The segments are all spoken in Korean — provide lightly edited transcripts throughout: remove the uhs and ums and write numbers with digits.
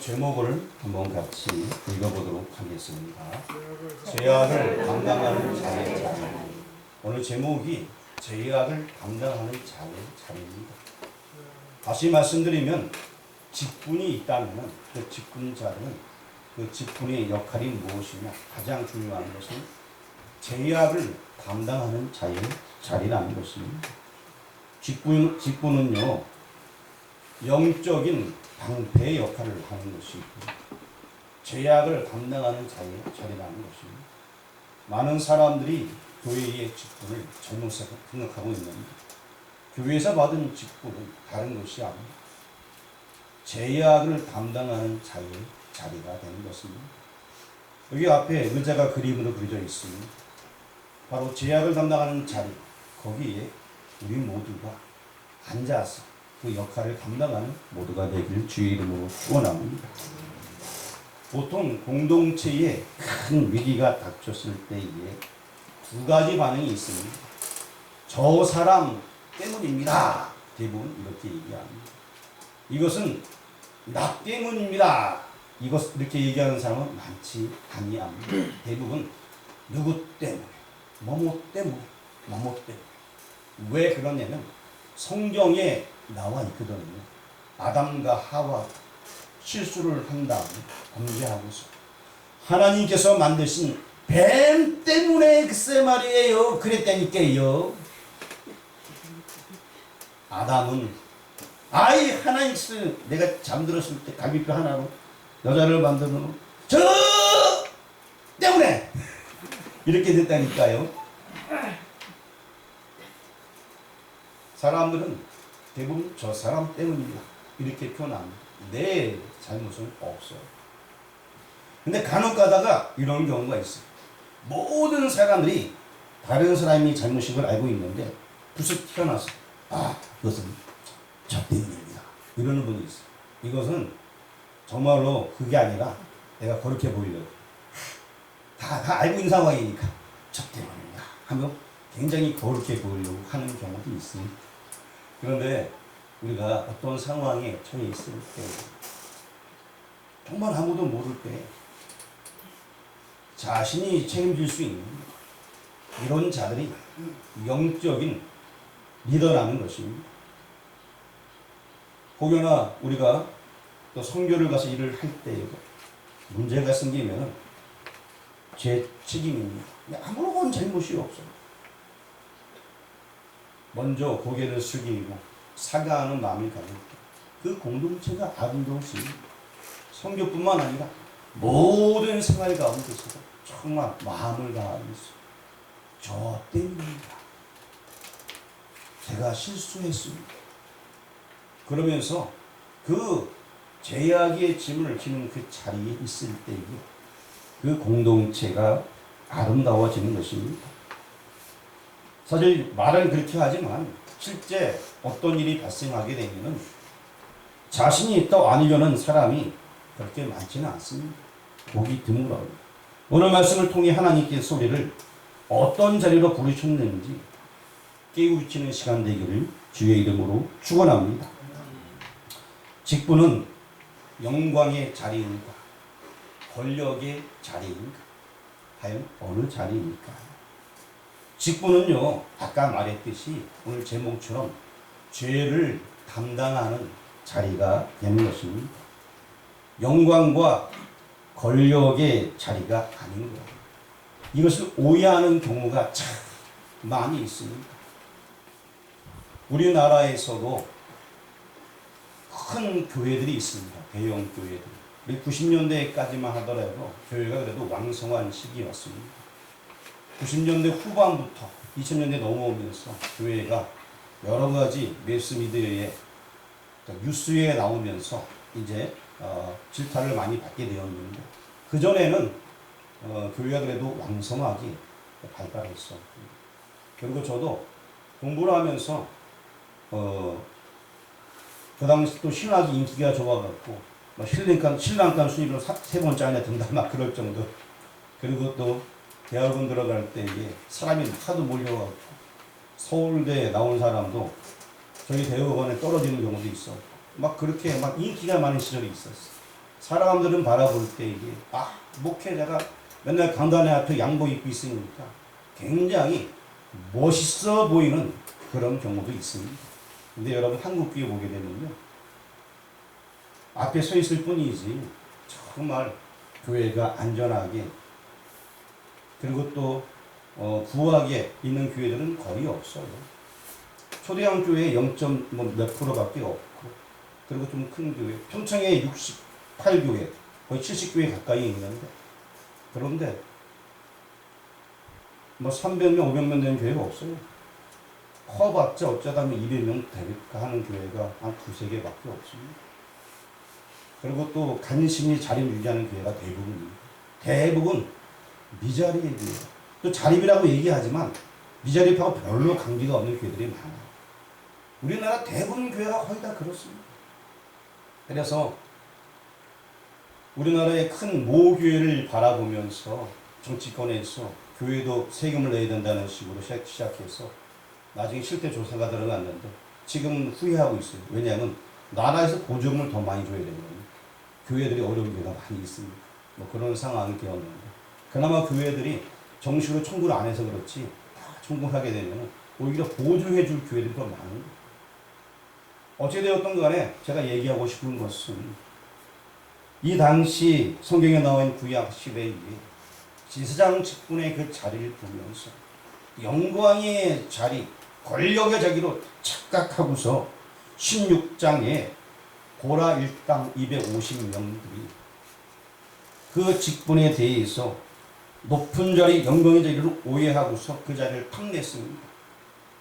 제목을 한번 같이 읽어보도록 하겠습니다. 제약을 감당하는 자의 자리. 오늘 제목이 제약을 감당하는 자의 자리입니다. 다시 말씀드리면 직분이 있다면 그 직분자는 그 직분의 역할이 무엇이냐, 가장 중요한 것은 제약을 감당하는 자의 자리라는 것입니다. 직분은요, 영적인 방패의 역할을 하는 것이고 제약을 감당하는 자의 자리라는 것입니다. 많은 사람들이 교회의 직분을 잘못 생각하고 있는데 교회에서 받은 직분은 다른 것이 아닙니다. 제약을 감당하는 자의 자리가 되는 것입니다. 여기 앞에 의자가 그림으로 그려져 있습니다. 바로 제약을 감당하는 자리, 거기에 우리 모두가 앉아서 그 역할을 감당하는 모두가 되길 주의 이름으로 축원합니다. 보통 공동체에 큰 위기가 닥쳤을 때에 두 가지 반응이 있습니다. 저 사람 때문입니다. 대부분 이렇게 얘기합니다. 이것은 나 때문입니다. 이렇게 얘기하는 사람은 많지 아니합니다. 대부분 누구 때문에, 뭐뭐 때문에, 뭐뭐 때문에. 왜 그러냐면 성경에 나와 있거든요. 아담과 하와 실수를 한 다음에 범죄하고서 하나님께서 만드신 뱀 때문에 글쎄 말이에요. 그랬다니까요. 아담은 하나님께서 내가 잠들었을 때 갈비뼈 하나로 여자를 만들어 놓은 저 때문에 이렇게 됐다니까요. 사람들은 대부분 저 사람 때문입니다. 이렇게 표현합니다. 내 잘못은 없어요. 근데 간혹 가다가 이런 경우가 있어요. 모든 사람들이 다른 사람이 잘못인 걸 알고 있는데 부스 튀어나와서 이것은 저 때문입니다. 이러는 분이 있어요. 이것은 정말로 그게 아니라 내가 그렇게 보이려고 다 알고 있는 상황이니까 저 때문입니다 하면 굉장히 그렇게 보이려고 하는 경우도 있습니다. 그런데 우리가 어떤 상황에 처해 있을 때 정말 아무도 모를 때 자신이 책임질 수 있는 이런 자들이 영적인 리더라는 것입니다. 혹여나 우리가 또 선교를 가서 일을 할 때 문제가 생기면 제 책임입니다. 아무런 잘못이 없어요. 먼저 고개를 숙이고 사과하는 마음이 가질 때 그 공동체가 아름다울 수 있습니다. 선교뿐만 아니라 모든 생활 가운데서 정말 마음을 다하면서 저 때문입니다. 제가 실수했습니다. 그러면서 그 제약의 짐을 지는 그 자리에 있을 때에 그 공동체가 아름다워지는 것입니다. 사실 말은 그렇게 하지만 실제 어떤 일이 발생하게 되면 자신이 있다고 아니려는 사람이 그렇게 많지는 않습니다. 보기 드물어요. 오늘 말씀을 통해 하나님께서 우리를 어떤 자리로 부르셨는지 깨우치는 시간 되기를 주의 이름으로 축원합니다. 직분은 영광의 자리인가, 권력의 자리인가, 과연 어느 자리입니까? 직분은요, 아까 말했듯이 오늘 제목처럼 죄를 담당하는 자리가 되는 것입니다. 영광과 권력의 자리가 아닌 거예요. 이것을 오해하는 경우가 참 많이 있습니다. 우리나라에서도 큰 교회들이 있습니다. 대형 교회들. 90년대까지만 하더라도 교회가 그래도 왕성한 시기였습니다. 90년대 후반부터 2000년대 넘어오면서 교회가 여러 가지 매스미디어에 뉴스에 나오면서 이제 질타를 많이 받게 되었는데 그전에는 교회가 그래도 왕성하게 발달했어. 그리고 저도 공부를 하면서 그 당시 또 신학이 인기가 좋아갖고 신랑간 순위로 3번째 안에 든다 막 그럴 정도. 그리고 또 대학원 들어갈 때 이게 사람이 하도 몰려가지고 서울대에 나온 사람도 저희 대학원에 떨어지는 경우도 있어. 막 그렇게 막 인기가 많은 시절이 있었어. 사람들은 바라볼 때 이게 목회자가 맨날 강단에 앞에 양복 입고 있으니까 굉장히 멋있어 보이는 그런 경우도 있습니다. 근데 여러분 한국교회 보게 되면요, 앞에 서 있을 뿐이지 정말 교회가 안전하게 그리고 또 부하게 있는 교회들은 거의 없어요. 초대형 교회 0. 몇 프로밖에 없고, 그리고 좀 큰 교회, 평창에 68교회, 거의 70교회 가까이 있는데, 그런데 300명, 500명 되는 교회가 없어요. 커봤자 어쩌다 하면 200명 될까 하는 교회가 한 2~3개밖에 없습니다. 그리고 또 간신히 자립 유지하는 교회가 대부분입니다. 대부분 미자립의 교회. 또 자립이라고 얘기하지만 미자립하고 별로 관계가 없는 교회들이 많아요. 우리나라 대부분 교회가 거의 다 그렇습니다. 그래서 우리나라의 큰 모교회를 바라보면서 정치권에서 교회도 세금을 내야 된다는 식으로 시작해서 나중에 실태 조사가 들어갔는데 지금 후회하고 있어요. 왜냐하면 나라에서 보조금을 더 많이 줘야 되거든요. 교회들이 어려운 교회가 많이 있습니다. 그런 상황이 되었는데, 그나마 교회들이 정식으로 청구를 안 해서 그렇지 다 청구를 하게 되면 오히려 보조해 줄 교회들이 더 많은 거예요. 어찌되었던 간에 제가 얘기하고 싶은 것은 이 당시 성경에 나와 있는 구약 시대에 제사장 직분의 그 자리를 보면서 영광의 자리, 권력의 자리로 착각하고서 16장에 고라 일당 250명들이 그 직분에 대해서 높은 자리, 영광의 자리를 오해하고서 그 자리를 탐냈습니다.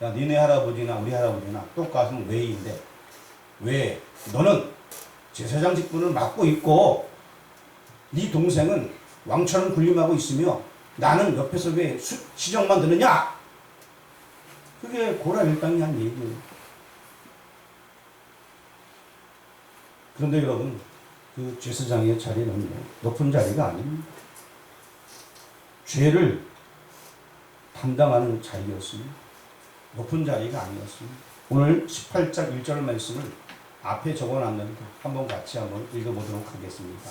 야, 니네 할아버지나 우리 할아버지나 똑같은 외인데 왜 너는 제사장 직분을 맡고 있고 네 동생은 왕처럼 군림하고 있으며 나는 옆에서 왜 시정만 드느냐? 그게 고라 일당이 한 얘기예요. 그런데 여러분, 그 제사장의 자리는 높은 자리가 아닙니다. 죄를 담당하는 자리였습니다. 높은 자리가 아니었습니다. 오늘 18장 1절 말씀을 앞에 적어놨는데 한번 같이 한번 읽어보도록 하겠습니다.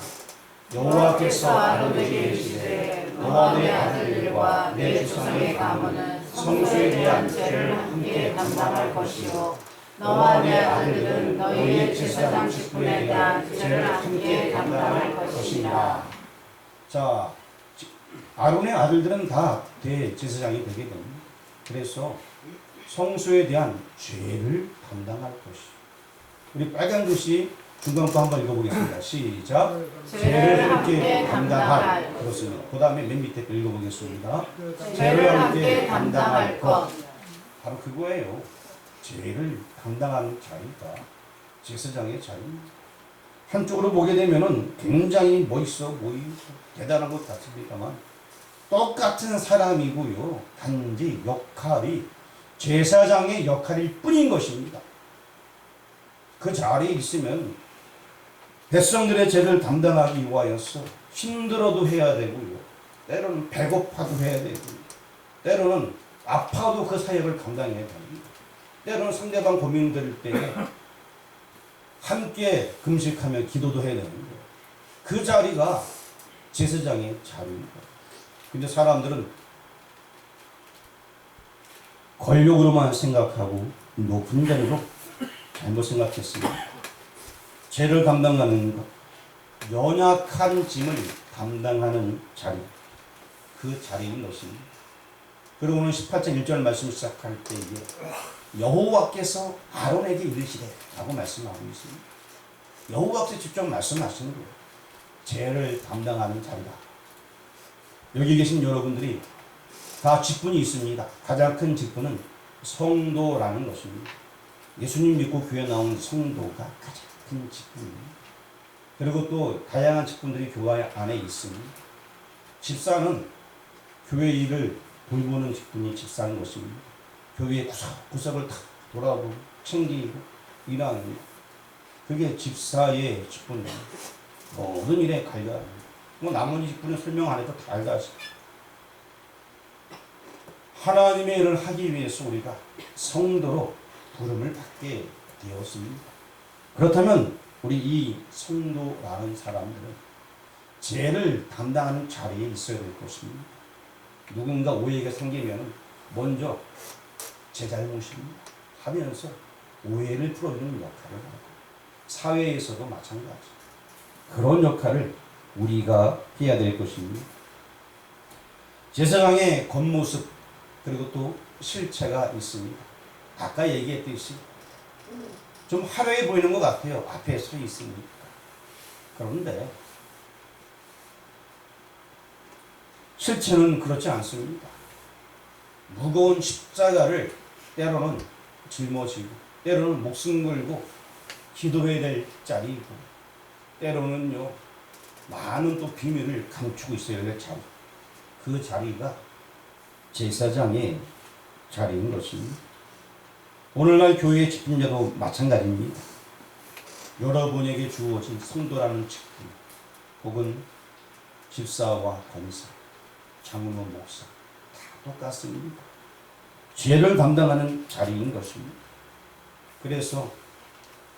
여호와께서 아론에게 이르시되 너와 내 아들들과 내 조상의 가문은 성소에 대한 죄를 함께 담당할 것이요 너와 내 아들들은 너희의 제사장 직분에 대한 죄를 함께 담당할 것이니라. 자, 아론의 아들들은 다 대제사장이 되게 됩니다. 그래서 성소에 대한 죄를 담당할 것이요. 우리 빨간 글씨 중간 거 한번 읽어보겠습니다. 시작. 죄를 함께 담당할. 그렇습니다. 그 다음에 맨 밑에 거 읽어보겠습니다. 죄를 함께 담당할 것. 바로 그거예요. 죄를 담당하는 자리가 제사장의 자리입니다. 한쪽으로 보게 되면은 굉장히 멋있어 보이고 대단한 것 같습니다만 똑같은 사람이고요. 단지 역할이 제사장의 역할일 뿐인 것입니다. 그 자리에 있으면 백성들의 죄를 담당하기 위하여서 힘들어도 해야 되고요. 때로는 배고파도 해야 되고, 때로는 아파도 그 사역을 감당해야 됩니다. 때로는 상대방 고민 들을 때에 함께 금식하며 기도도 해야 되는 거예요. 그 자리가 제사장의 자리입니다. 근데 사람들은 권력으로만 생각하고 높은 자리로 잘못 생각했습니다. 죄를 담당하는 것, 연약한 짐을 담당하는 자리, 그 자리는 것입니다. 그리고 오늘 18장 1절 말씀 시작할 때 이게 여호와께서 아론에게 이르시되 라고 말씀하고 있습니다. 여호와께서 직접 말씀하시는 거예요. 죄를 담당하는 자리다. 여기 계신 여러분들이 다 직분이 있습니다. 가장 큰 직분은 성도라는 것입니다. 예수님 믿고 교회 나온 성도가 가장 큰 직분입니다. 그리고 또 다양한 직분들이 교회 안에 있습니다. 집사는 교회 일을 돌보는 직분이 집사인 것입니다. 교회의 구석구석을 다 돌아보고 챙기고 일하는 그게 집사의 직분입니다. 모든 일에 관여합니다. 나머지 직분은 설명 안 해도 다 알다시피 하나님의 일을 하기 위해서 우리가 성도로 부름을 받게 되었습니다. 그렇다면 우리 이 성도라는 사람들은 죄를 담당하는 자리에 있어야 될 것입니다. 누군가 오해가 생기면 먼저 제 잘못입니다 하면서 오해를 풀어주는 역할을 하고, 사회에서도 마찬가지 그런 역할을 우리가 해야 될 것입니다. 제사장의 겉모습 그리고 또 실체가 있습니다. 아까 얘기했듯이 좀 화려해 보이는 것 같아요. 앞에 서 있으니까. 그런데 실체는 그렇지 않습니다. 무거운 십자가를 때로는 짊어지고, 때로는 목숨 걸고 기도해야 될 자리이고, 때로는요 많은 또 비밀을 감추고 있어야 될 자리, 그 자리가 제사장의 자리인 것입니다. 오늘날 교회의 직분자도 마찬가지입니다. 여러분에게 주어진 성도라는 직분, 혹은 집사와 권사, 장로와 목사 다 똑같습니다. 죄를 담당하는 자리인 것입니다. 그래서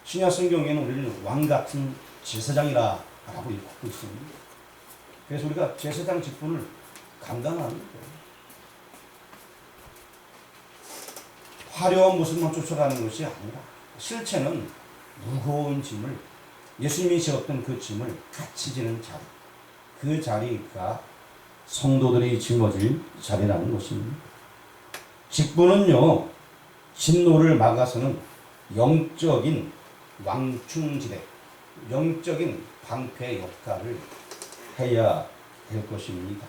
신약 성경에는 우리를 왕같은 제사장이라 라고 읽고 있습니다. 그래서 우리가 제사장 직분을 감당하는 거예요. 화려한 모습만 쫓아가는 것이 아니라 실체는 무거운 짐을, 예수님이 지었던 그 짐을 같이 지는 자리, 그 자리가 성도들이 짊어질 자리라는 것입니다. 직분은요, 진노를 막아서는 영적인 왕충지대, 영적인 방패 역할을 해야 될 것입니다.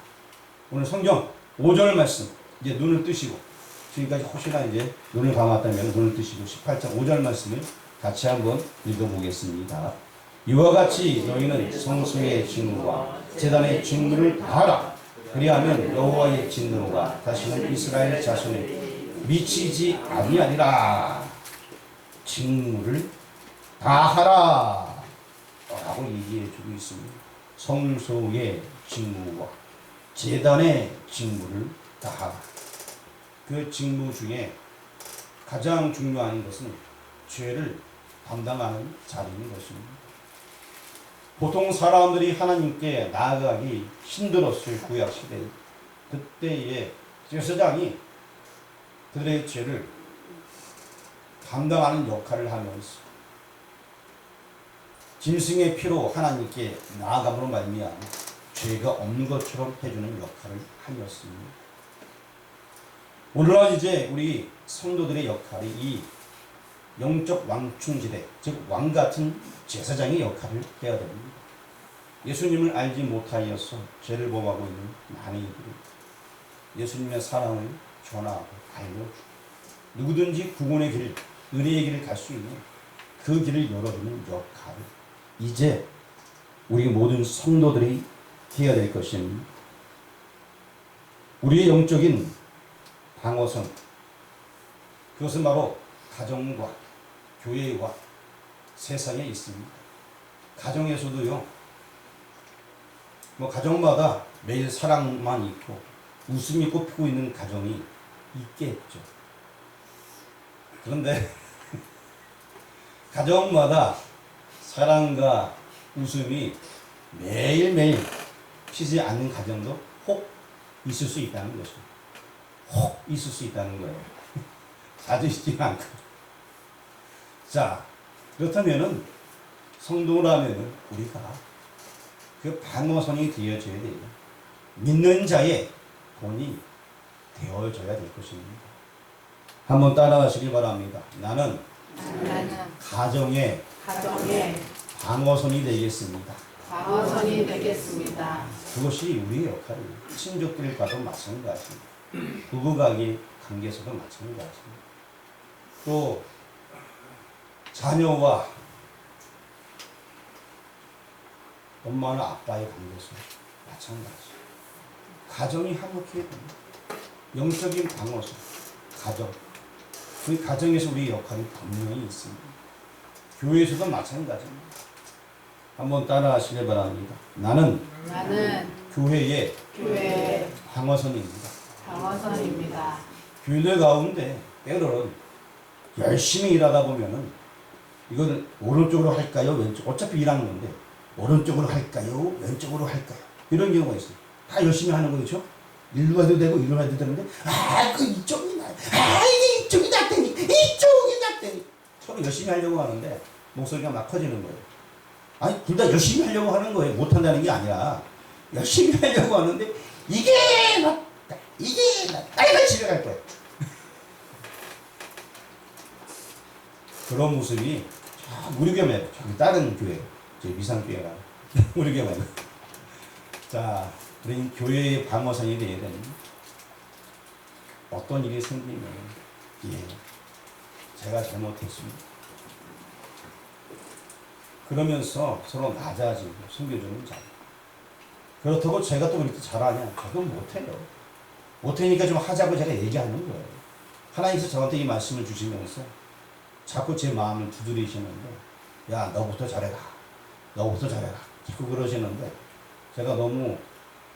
오늘 성경 5절 말씀, 이제 눈을 뜨시고, 지금까지 혹시나 이제 눈을 감았다면 눈을 뜨시고 18장 5절 말씀을 같이 한번 읽어보겠습니다. 이와 같이 너희는 성소의 직무와 제단의 직무를 다하라. 그리하면 여호와의 진노가 다시는 이스라엘 자손에 미치지 아니하리라. 직무를 다하라 라고 얘기해주고 있습니다. 성소의 직무와 제단의 직무를 다하라. 그 직무 중에 가장 중요한 것은 죄를 담당하는 자리인 것입니다. 보통 사람들이 하나님께 나아가기 힘들었을 구약시대, 그때의 제사장이 그들의 죄를 담당하는 역할을 하면서 짐승의 피로 하나님께 나아감으로 말미암아 죄가 없는 것처럼 해주는 역할을 하였습니다. 오늘날 이제 우리 성도들의 역할이 이 영적 왕충지대, 즉 왕같은 제사장의 역할을 해야 됩니다. 예수님을 알지 못하여서 죄를 범하고 있는 많은 이들이 예수님의 사랑을 전하고 알려주고, 누구든지 구원의 길, 은혜의 길을 갈 수 있는 그 길을 열어주는 역할을 이제 우리 모든 성도들이 해야 될 것입니다. 우리의 영적인 방어선, 그것은 바로 가정과 교회와 세상에 있습니다. 가정에서도요, 가정마다 매일 사랑만 있고 웃음이 꽃피고 있는 가정이 있겠죠. 그런데 가정마다 사랑과 웃음이 매일매일 피지 않는 가정도 혹 있을 수 있다는 것이죠. 혹 있을 수 있다는 거예요. 자주 있지는 않고. 자, 그렇다면은 성도라면은 우리가 그 방어선이 되어져야 돼요. 믿는 자의 본이 되어져야 될 것입니다. 한번 따라하시길 바랍니다. 나는 가정의 방어선이 되겠습니다. 방어선이 되겠습니다. 그것이 우리의 역할이에요. 친족들과도 마찬가지입니다. 부부관계 관계에서도 마찬가지입니다. 또 자녀와 엄마나 아빠의 관계에서 마찬가지. 가정이 화목해야 됩니다. 영적인 방어선, 가정. 그 가정에서 우리의 역할이 분명히 있습니다. 교회에서도 마찬가지입니다. 한번 따라하시길 바랍니다. 나는 교회의 방어선입니다. 방어선입니다. 교회들 가운데 때로는 열심히 일하다 보면은 이거는 오른쪽으로 할까요? 왼쪽? 어차피 일하는 건데 오른쪽으로 할까요? 왼쪽으로 할까요? 이런 경우가 있어요. 다 열심히 하는 거죠. 일로 해도 되고 일로 해도 되는데 그 이쪽이 나. 이게 이쪽이 낫더니 이쪽이 낫더니 서로 열심히 하려고 하는데 목소리가 막 커지는 거예요. 아니 둘 다 열심히 하려고 하는 거예요. 못한다는 게 아니라 열심히 하려고 하는데 이게 낫다. 이게 낫다. 이거 집에 갈 거예요. 그런 모습이 우리 교회 말고 저기 다른 교회, 저 미상교회라 우리 교회 말고. 자, 우리 교회의 방어선이 되어야 되는 어떤 일이 생기면 제가 잘못했습니다. 그러면서 서로 낮아지고 숨겨주는 자. 그렇다고 제가 또 그렇게 잘하냐? 저도 못해요. 못하니까 좀 하자고 제가 얘기하는 거예요. 하나님께서 저한테 이 말씀을 주시면서 자꾸 제 마음을 두드리시는데 야 너부터 잘해라. 너부터 잘해라. 자꾸 그러시는데 제가 너무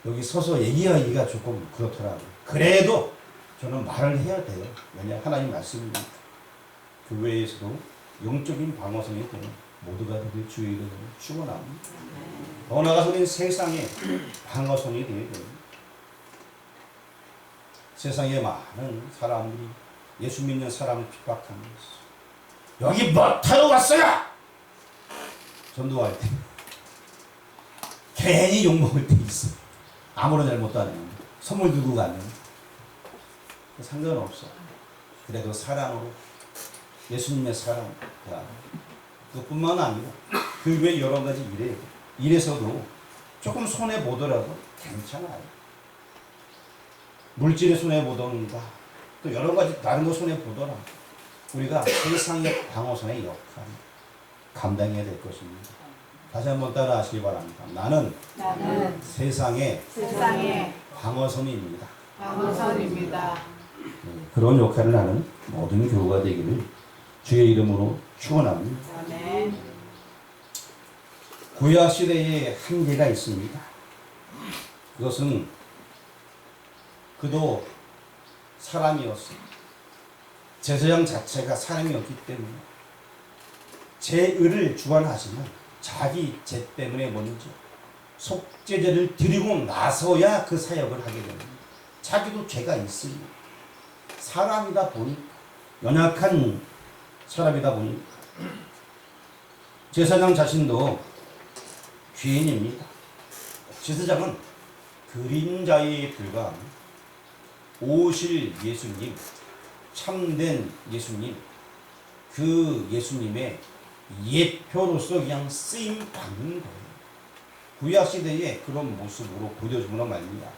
여기 서서 얘기하기가 조금 그렇더라고요. 그래도 저는 말을 해야 돼요. 왜냐 하나님 말씀이니까. 교회에서도 영적인 방어선이 되는 모두가 되길 주의 이름으로 축원합니다. 더 나아가서 우리는 세상에 방어선이 되어야 됩니다. 세상에 많은 사람들이 예수 믿는 사람을 핍박하면서 여기 뭐 타러 왔어요? 전도할 때 괜히 욕먹을 때 있어. 아무런 잘못도 안 했는데 선물 들고 가면 상관없어. 그래도 사랑으로 예수님의 사랑 그뿐만 아니고 그 외에 여러 가지 일에서도 조금 손해보더라도 괜찮아요. 물질에 손해보던가 또 여러 가지 다른 거 손해보더라. 우리가 세상의 방어선의 역할을 감당해야 될 것입니다. 다시 한번 따라 하시기 바랍니다. 나는 세상의 방어선입니다. 방어선입니다. 그런 역할을 하는 모든 교우가 되기를 주의 이름으로 축원합니다. 아멘. 구약 시대에 한계가 있습니다. 그것은 그도 사람이었습니다. 제사장 자체가 사람이었기 때문에 제의를 주관하지만 자기 죄 때문에 먼저 속죄제를 드리고 나서야 그 사역을 하게 됩니다. 자기도 죄가 있으니 사람이다 보니까 연약한 사람이다 보니까 제사장 자신도 죄인입니다. 제사장은 그림자에 불과합니다. 오실 예수님, 참된 예수님, 그 예수님의 예표로서 그냥 쓰임 받는 거예요. 구약 시대에 그런 모습으로 보여주거나 말입니다.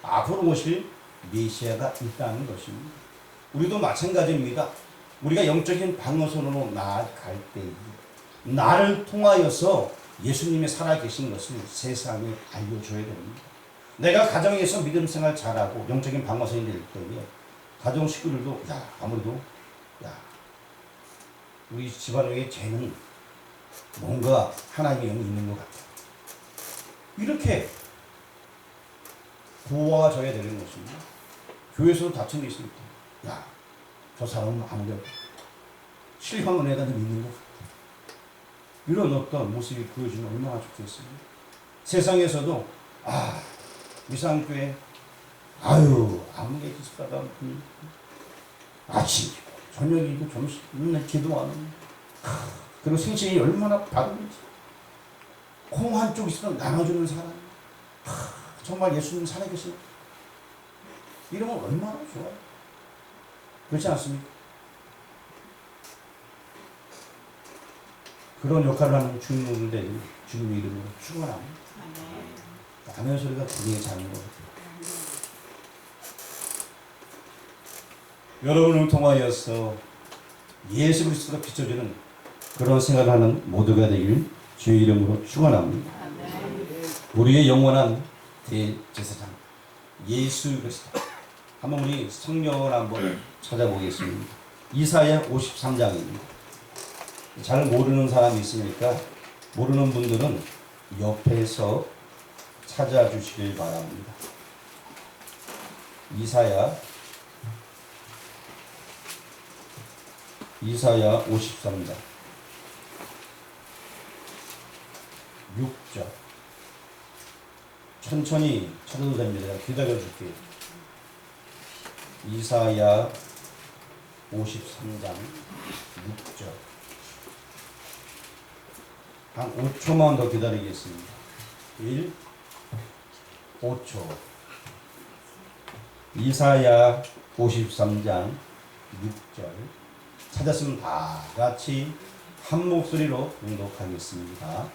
앞으로 오실 메시아가 있다는 것입니다. 우리도 마찬가지입니다. 우리가 영적인 방어선으로 나아갈 때 나를 통하여서 예수님이 살아계신 것을 세상에 알려줘야 됩니다. 내가 가정에서 믿음 생활 잘하고 영적인 방어선이 될 때에 가정 식구들도 아무래도 우리 집안의 죄는 뭔가 하나님의 영이 있는 것 같아. 이렇게 도와줘야 되는 것입니다. 교회에서도 다툼이 있을 때, 저 사람은 아무래도 실형을 내가 믿는 것 같아. 이런 어떤 모습이 보여주면 얼마나 좋겠습니까? 세상에서도 미상교회 아무개 기숙사가 아침이고 저녁이고 점심 맨날 기도하는 그리고 생신이 얼마나 받은지 콩 한쪽 있으면 나눠주는 사람 정말 예수님 살아계신 이러면 얼마나 좋아요. 그렇지 않습니까? 그런 역할을 하는 주님들 주님의 이름으로 축원합니다. 아멘 소리가 굉장히 작은 것 같아요. 여러분을 통하여서 예수 그리스도가 비춰주는 그런 생각을 하는 모두가 되길 주의 이름으로 축원합니다. 우리의 영원한 대제사장 예수 그리스도. 한번 우리 성경을 한번 찾아보겠습니다. 이사야 53장입니다. 잘 모르는 사람이 있으니까 모르는 분들은 옆에서 찾아주시길 바랍니다. 이사야 53장 6절. 천천히 찾아도 됩니다. 기다려줄게요. 이사야 53장 6절. 한 5초만 더 기다리겠습니다. 1, 5초. 이사야 53장 6절. 찾았으면 다 같이 한 목소리로 응독하겠습니다.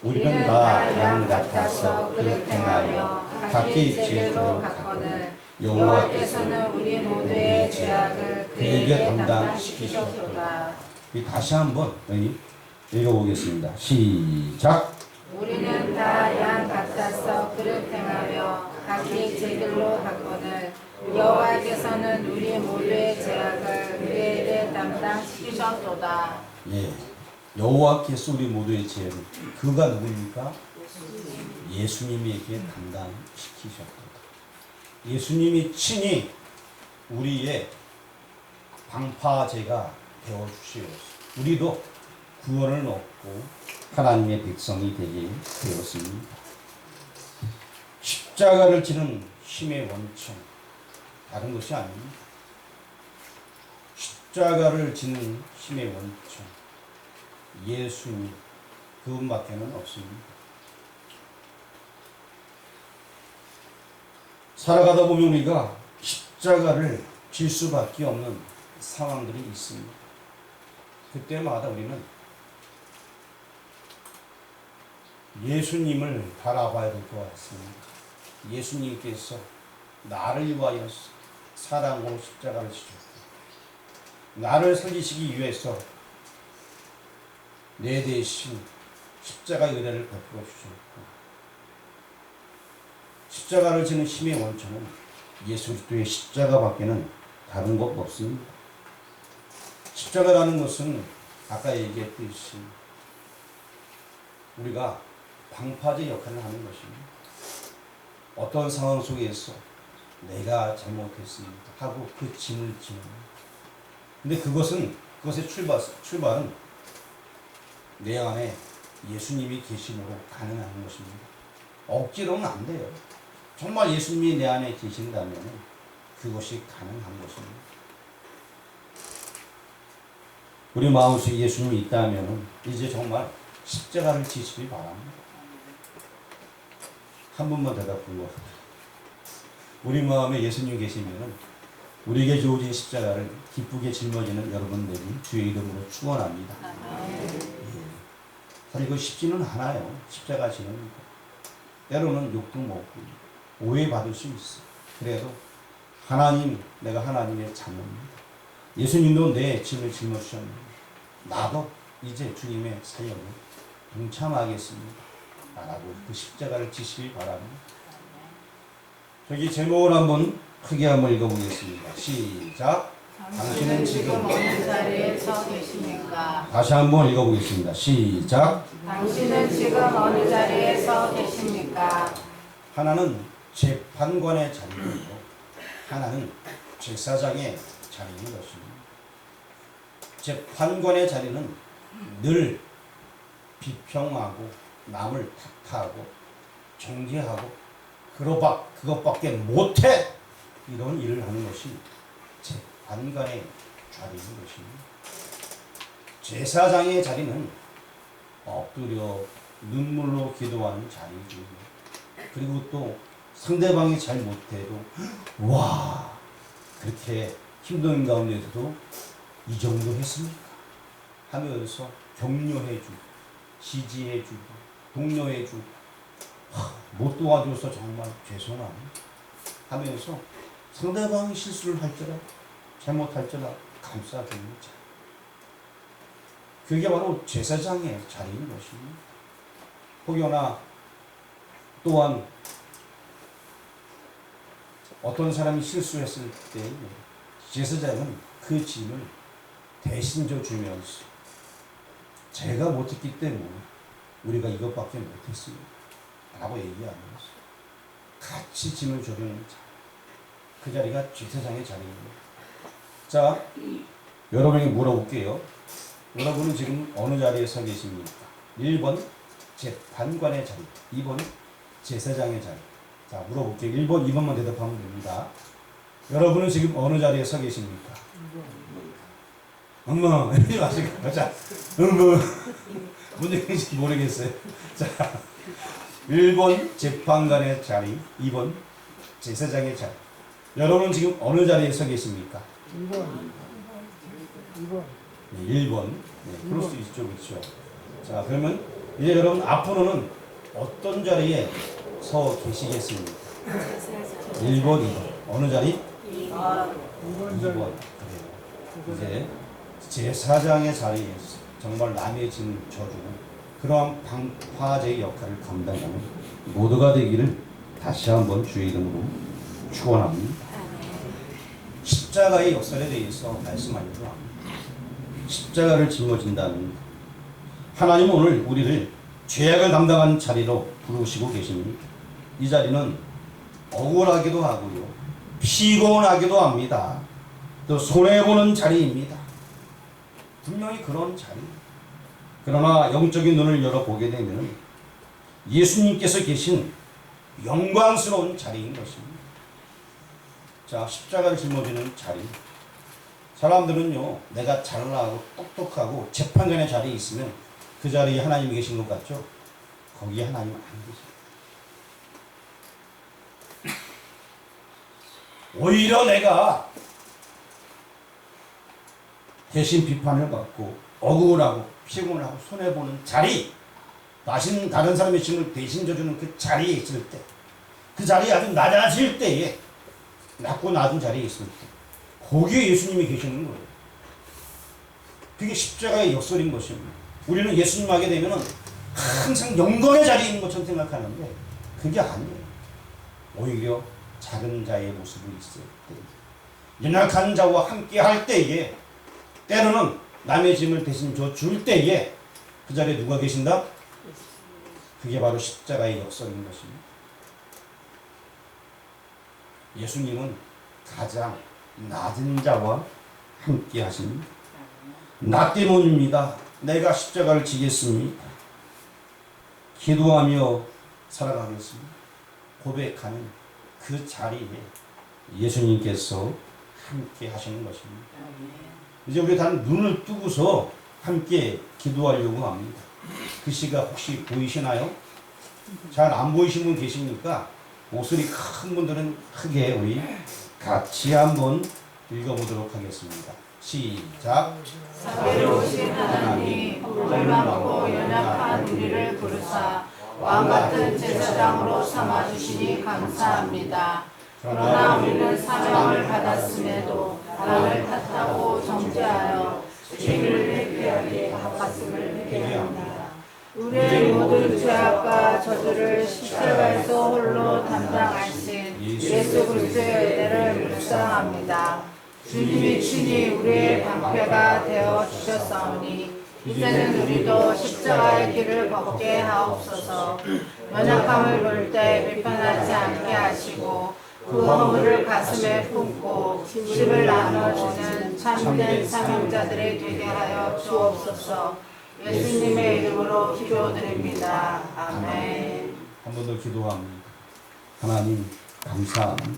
우리는 다 양 같아서 그릇 행하며 각기 죄로 갔거늘 여호와께서는 우리 모두의 죄악을 그에게 담당시키셨도다. 다시 한번 읽어보겠습니다. 시작. 우리는 다 양 같아서 그릇 행하며 각기 제 길로 갔거늘 여호와께서는 우리 모두의 죄악을 그에게 담당시키셨도다. 예, 여호와께서 우리 모두의 죄를 그가 누구입니까? 예수님에게 담당시키셨도다. 예수님이 친히 우리의 방파제가 되어주시옵소서. 우리도 구원을 얻고 하나님의 백성이 되게 되었습니다. 십자가를 지는 힘의 원천, 다른 것이 아닙니다. 십자가를 지는 힘의 원천, 예수님, 그분밖에는 없습니다. 살아가다 보면 우리가 십자가를 질 수밖에 없는 상황들이 있습니다. 그때마다 우리는 예수님을 바라봐야 될 것 같습니다. 예수님께서 나를 위하여 사랑으로 십자가를 지셨고 나를 살리시기 위해서 내 대신 십자가의 은혜를 베풀어 주셨고 십자가를 지는 힘의 원천은 예수 그리스도의 십자가밖에는 다른 것 없습니다. 십자가라는 것은 아까 얘기했듯이 우리가 방파제 역할을 하는 것입니다. 어떤 상황 속에서 내가 잘못했습니다 하고 그 짐을 지는 거예요. 근데 그것의 출발은 내 안에 예수님이 계심으로 가능한 것입니다. 억지로는 안 돼요. 정말 예수님이 내 안에 계신다면 그것이 가능한 것입니다. 우리 마음속에 예수님이 있다면 이제 정말 십자가를 지시기 바랍니다. 한 번만 대답하고 우리 마음에 예수님 계시면 우리에게 주어진 십자가를 기쁘게 짊어지는 여러분들이 주의 이름으로 축원합니다. 사실 그 쉽지는 않아요. 십자가 지는 거. 때로는 욕도 먹고 오해받을 수 있어. 그래도 내가 하나님의 자녀입니다. 예수님도 내 짐을 짊어지셨는데 나도 이제 주님의 사역에 동참하겠습니다. 라고 그 십자가를 지시기 바랍니다. 저기 제목을 한번 크게 한번 읽어보겠습니다. 시작. 당신은 지금 어느 자리에 서 계십니까? 다시 한번 읽어보겠습니다. 시작. 당신은 지금 어느 자리에 서 계십니까? 하나는 재판관의 자리이고 하나는 제사장의 자리인 것입니다. 재판관의 자리는 늘 비평하고 남을 탓하고 정죄하고 그것밖에 못해 이런 일을 하는 것이 재판관의 자리인 것입니다. 제사장의 자리는 엎드려 눈물로 기도하는 자리이고 그리고 또 상대방이 잘 못해도 와 그렇게 힘든 가운데서도 이 정도 했습니까? 하면서 격려해주고 지지해주고 독려해주고 못 도와줘서 정말 죄송합니다 하면서 상대방이 실수를 할지라도 잘못할지라도 감싸주는 자 그게 바로 제사장의 자리인 것입니다. 혹여나 또한 어떤 사람이 실수했을 때 제사장은 그 짐을 대신 져주면서 제가 못했기 때문에 우리가 이것밖에 못했습니다 라고 얘기하면서 같이 짐을 져주는 자, 그 자리가 제사장의 자리입니다. 자, 여러분에게 물어볼게요. 여러분은 지금 어느 자리에 서 계십니까? 1번 재판관의 자리, 2번 제사장의 자리. 자, 물어볼게요. 1번, 2번만 대답하면 됩니다. 여러분은 지금 어느 자리에 서 계십니까? 엄마, 이러지 마시고. 자, 뭔 얘기인지 모르겠어요. 자, 1번 재판관의 자리, 2번 제사장의 자리. 여러분은 지금 어느 자리에 서 계십니까? 2번. 네, 1번. 네, 그럴 수 있죠. 그렇죠. 자, 그러면 이제 여러분 앞으로는 어떤 자리에 서 계시겠습니까? 1번, 2번. 어느 자리? 2번. 그래요. 이제 제사장의 자리에 정말 남의 짐을 져주고 그러한 방파제의 역할을 감당하는 모두가 되기를 다시 한번 주의 이름으로 축원합니다. 십자가의 역설에 대해서 말씀하려고 합니다. 십자가를 짊어진다는 하나님은 오늘 우리를 죄악을 감당한 자리로 부르시고 계십니다. 이 자리는 억울하기도 하고요, 피곤하기도 합니다. 또 손해보는 자리입니다. 분명히 그런 자리. 그러나 영적인 눈을 열어보게 되면 예수님께서 계신 영광스러운 자리인 것입니다. 자, 십자가를 짊어지는 자리. 사람들은요, 내가 잘나고 똑똑하고 재판관의 자리에 있으면 그 자리에 하나님이 계신 것 같죠? 거기에 하나님은 안 계세요. 오히려 내가 대신 비판을 받고 억울하고 피곤하고 손해보는 자리, 다른 사람의 짐을 대신 져주는 그 자리에 있을 때, 그 자리에 아주 낮아질 때에, 낮고 낮은 자리에 있을 때, 거기에 예수님이 계시는 거예요. 그게 십자가의 역설인 것입니다. 우리는 예수님 하게 되면은 항상 영광의 자리에 있는 것처럼 생각하는데 그게 아니에요. 오히려 작은 자의 모습을 있을 때, 연약한 자와 함께 할 때에, 때로는 남의 짐을 대신 줄 때에 그 자리에 누가 계신다? 그게 바로 십자가의 역설인 것입니다. 예수님은 가장 낮은 자와 함께 하십니다. 나 때문입니다. 내가 십자가를 지겠습니다. 기도하며 살아가겠습니다. 고백하는 그 자리에 예수님께서 함께 하시는 것입니다. 이제 우리 단 눈을 뜨고서 함께 기도하려고 합니다. 그 시가 혹시 보이시나요? 잘 안 보이신 분 계십니까? 목소리 큰 분들은 크게 우리 같이 한번 읽어보도록 하겠습니다. 시작. 사비로우신 하나님, 불만하고 연약한 우리를 부르사 왕같은 제사장으로 삼아주시니 감사합니다. 그러나 우리는 사명을 받았음에도 남을 탓하고 정죄하여 죄를 회개하기에 바빴음을 회개합니다. 우리의 모든 죄악과 저주를 십자가에서 홀로 담당하신 예수 그리스도의 은혜를 묵상합니다. 주님이 친히 우리의 방패가 되어 주셨사오니 이제는 우리도 십자가의 길을 걷게 하옵소서. 연약함을 볼 때 비판하지 않게 하시고 그 허물을 가슴에 품고 짐을 나눠주는 참된 사명자들이 되게 하여 주옵소서. 예수님의 이름으로 기도드립니다. 아멘. 한 번 더 기도합니다. 하나님 감사합니다.